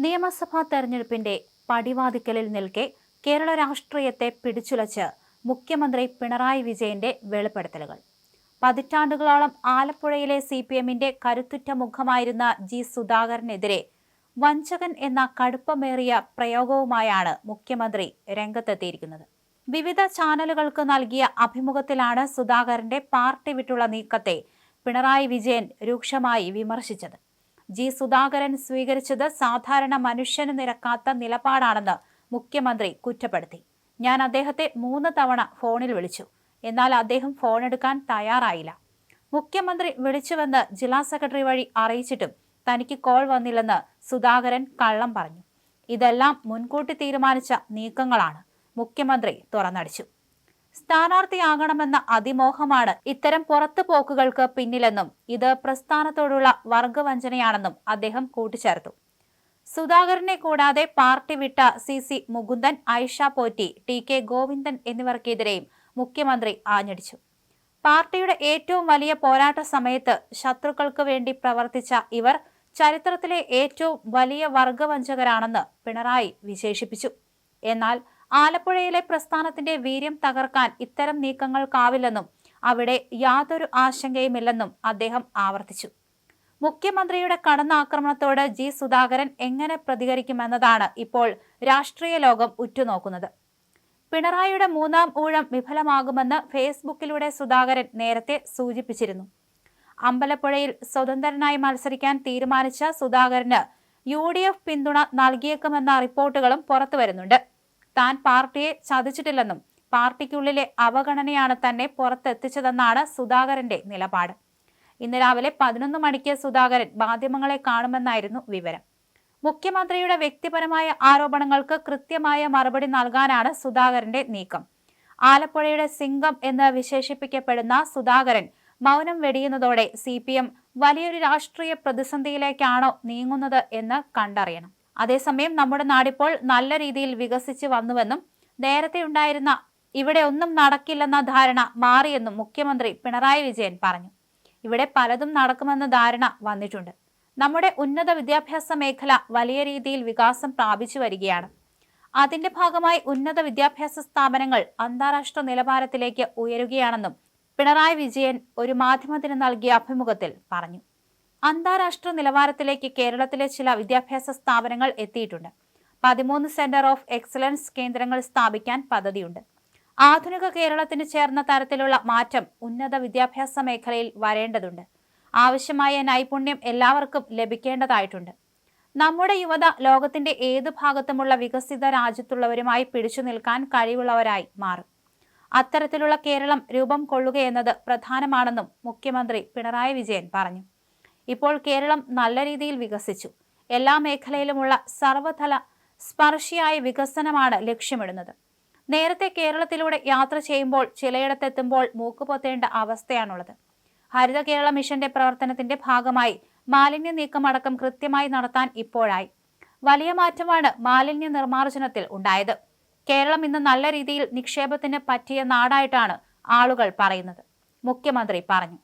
നിയമസഭാ തെരഞ്ഞെടുപ്പിന്റെ പടിവാതിക്കലിൽ നിൽക്കെ കേരള രാഷ്ട്രീയത്തെ പിടിച്ചുലച്ച് മുഖ്യമന്ത്രി പിണറായി വിജയന്റെ വെളിപ്പെടുത്തലുകൾ. പതിറ്റാണ്ടുകളോളം ആലപ്പുഴയിലെ CPMന്റെ കരുത്തുറ്റ മുഖമായിരുന്ന ജി സുധാകരനെതിരെ വഞ്ചകൻ എന്ന കടുപ്പമേറിയ പ്രയോഗവുമായാണ് മുഖ്യമന്ത്രി രംഗത്തെത്തിയിരിക്കുന്നത്. വിവിധ ചാനലുകൾക്ക് നൽകിയ അഭിമുഖത്തിലാണ് സുധാകരന്റെ പാർട്ടി വിട്ടുള്ള നീക്കത്തെ പിണറായി വിജയൻ രൂക്ഷമായി വിമർശിച്ചത്. ജി സുധാകരൻ സ്വീകരിച്ചത് സാധാരണ മനുഷ്യന് നിരക്കാത്ത നിലപാടാണെന്ന് മുഖ്യമന്ത്രി കുറ്റപ്പെടുത്തി. ഞാൻ അദ്ദേഹത്തെ 3 തവണ ഫോണിൽ വിളിച്ചു, എന്നാൽ അദ്ദേഹം ഫോണെടുക്കാൻ തയ്യാറായില്ല. മുഖ്യമന്ത്രി വിളിച്ചുവെന്ന് ജില്ലാ സെക്രട്ടറി വഴി അറിയിച്ചിട്ടും തനിക്ക് കോൾ വന്നില്ലെന്ന് സുധാകരൻ കള്ളം പറഞ്ഞു. ഇതെല്ലാം മുൻകൂട്ടി തീരുമാനിച്ച നീക്കങ്ങളാണ്, മുഖ്യമന്ത്രി തുറന്നടിച്ചു. സ്ഥാനാർത്ഥിയാകണമെന്ന അതിമോഹമാണ് ഇത്തരം പുറത്തുപോക്കുകൾക്ക് പിന്നിലെന്നും ഇത് പ്രസ്ഥാനത്തോടുള്ള വർഗവഞ്ചനയാണെന്നും അദ്ദേഹം കൂട്ടിച്ചേർത്തു. സുധാകരനെ കൂടാതെ പാർട്ടി വിട്ട CC മുകുന്ദൻ, ഐഷ പോറ്റി, TK ഗോവിന്ദൻ എന്നിവർക്കെതിരെയും മുഖ്യമന്ത്രി ആഞ്ഞടിച്ചു. പാർട്ടിയുടെ ഏറ്റവും വലിയ പോരാട്ട സമയത്ത് ശത്രുക്കൾക്ക് വേണ്ടി പ്രവർത്തിച്ച ഇവർ ചരിത്രത്തിലെ ഏറ്റവും വലിയ വർഗവഞ്ചകരാണെന്ന് പിണറായി വിശേഷിപ്പിച്ചു. എന്നാൽ ആലപ്പുഴയിലെ പ്രസ്ഥാനത്തിന്റെ വീര്യം തകർക്കാൻ ഇത്തരം നീക്കങ്ങൾക്കാവില്ലെന്നും അവിടെ യാതൊരു ആശങ്കയുമില്ലെന്നും അദ്ദേഹം ആവർത്തിച്ചു. മുഖ്യമന്ത്രിയുടെ കടന്നാക്രമണത്തോട് ജി സുധാകരൻ എങ്ങനെ പ്രതികരിക്കുമെന്നതാണ് ഇപ്പോൾ രാഷ്ട്രീയ ലോകം ഉറ്റുനോക്കുന്നത്. പിണറായിയുടെ 3ാം ഊഴം വിഫലമാകുമെന്ന് ഫേസ്ബുക്കിലൂടെ സുധാകരൻ നേരത്തെ സൂചിപ്പിച്ചിരുന്നു. അമ്പലപ്പുഴയിൽ സ്വതന്ത്രനായി മത്സരിക്കാൻ തീരുമാനിച്ച സുധാകരന് UDF പിന്തുണ നൽകിയേക്കുമെന്ന റിപ്പോർട്ടുകളും പുറത്തുവരുന്നുണ്ട്. താൻ പാർട്ടിയെ ചതിച്ചിട്ടില്ലെന്നും പാർട്ടിക്കുള്ളിലെ അവഗണനയാണ് തന്നെ പുറത്തെത്തിച്ചതെന്നാണ് സുധാകരന്റെ നിലപാട്. ഇന്ന് രാവിലെ 11 മണിക്ക് സുധാകരൻ മാധ്യമങ്ങളെ കാണുമെന്നായിരുന്നു വിവരം. മുഖ്യമന്ത്രിയുടെ വ്യക്തിപരമായ ആരോപണങ്ങൾക്ക് കൃത്യമായ മറുപടി നൽകാനാണ് സുധാകരന്റെ നീക്കം. ആലപ്പുഴയുടെ സിംഗം എന്ന് വിശേഷിപ്പിക്കപ്പെടുന്ന സുധാകരൻ മൗനം വെടിയുന്നതോടെ CPM വലിയൊരു രാഷ്ട്രീയ പ്രതിസന്ധിയിലേക്കാണോ നീങ്ങുന്നത് എന്ന് കണ്ടറിയണം. അതേസമയം നമ്മുടെ നാടിപ്പോൾ നല്ല രീതിയിൽ വികസിച്ചു വന്നുവെന്നും നേരത്തെ ഉണ്ടായിരുന്ന ഇവിടെ ഒന്നും നടക്കില്ലെന്ന ധാരണ മാറിയെന്നും മുഖ്യമന്ത്രി പിണറായി വിജയൻ പറഞ്ഞു. ഇവിടെ പലതും നടക്കുമെന്ന ധാരണ വന്നിട്ടുണ്ട്. നമ്മുടെ ഉന്നത വിദ്യാഭ്യാസ മേഖല വലിയ രീതിയിൽ വികാസം പ്രാപിച്ചു വരികയാണ്. അതിന്റെ ഭാഗമായി ഉന്നത വിദ്യാഭ്യാസ സ്ഥാപനങ്ങൾ അന്താരാഷ്ട്ര നിലവാരത്തിലേക്ക് ഉയരുകയാണെന്നും പിണറായി വിജയൻ ഒരു മാധ്യമത്തിന് നൽകിയ അഭിമുഖത്തിൽ പറഞ്ഞു. അന്താരാഷ്ട്ര നിലവാരത്തിലേക്ക് കേരളത്തിലെ ചില വിദ്യാഭ്യാസ സ്ഥാപനങ്ങൾ എത്തിയിട്ടുണ്ട്. 13 സെന്റർ ഓഫ് എക്സലൻസ് കേന്ദ്രങ്ങൾ സ്ഥാപിക്കാൻ പദ്ധതിയുണ്ട്. ആധുനിക കേരളത്തിന് ചേർന്ന തരത്തിലുള്ള മാറ്റം ഉന്നത വിദ്യാഭ്യാസ മേഖലയിൽ വരേണ്ടതുണ്ട്. ആവശ്യമായ നൈപുണ്യം എല്ലാവർക്കും ലഭിക്കേണ്ടതായിട്ടുണ്ട്. നമ്മുടെ യുവത ലോകത്തിന്റെ ഏതു ഭാഗത്തുമുള്ള വികസിത രാജ്യത്തുള്ളവരുമായി പിടിച്ചു നിൽക്കാൻ കഴിവുള്ളവരായി മാറും. അത്തരത്തിലുള്ള കേരളം രൂപം കൊള്ളുകയെന്നത് പ്രധാനമാണെന്നും മുഖ്യമന്ത്രി പിണറായി വിജയൻ പറഞ്ഞു. ഇപ്പോൾ കേരളം നല്ല രീതിയിൽ വികസിച്ചു. എല്ലാ മേഖലയിലുമുള്ള സർവ്വതല സ്പർശിയായ വികസനമാണ് ലക്ഷ്യമിടുന്നത്. നേരത്തെ കേരളത്തിലൂടെ യാത്ര ചെയ്യുമ്പോൾ ചിലയിടത്തെത്തുമ്പോൾ മൂക്കുപൊത്തേണ്ട അവസ്ഥയാണുള്ളത്. ഹരിത കേരള മിഷന്റെ പ്രവർത്തനത്തിന്റെ ഭാഗമായി മാലിന്യ നീക്കമടക്കം കൃത്യമായി നടത്താൻ ഇപ്പോഴായി. വലിയ മാറ്റമാണ് മാലിന്യ നിർമ്മാർജ്ജനത്തിൽ ഉണ്ടായത്. കേരളം ഇന്ന് നല്ല രീതിയിൽ നിക്ഷേപത്തിന് പറ്റിയ നാടായിട്ടാണ് ആളുകൾ പറയുന്നത്, മുഖ്യമന്ത്രി പറഞ്ഞു.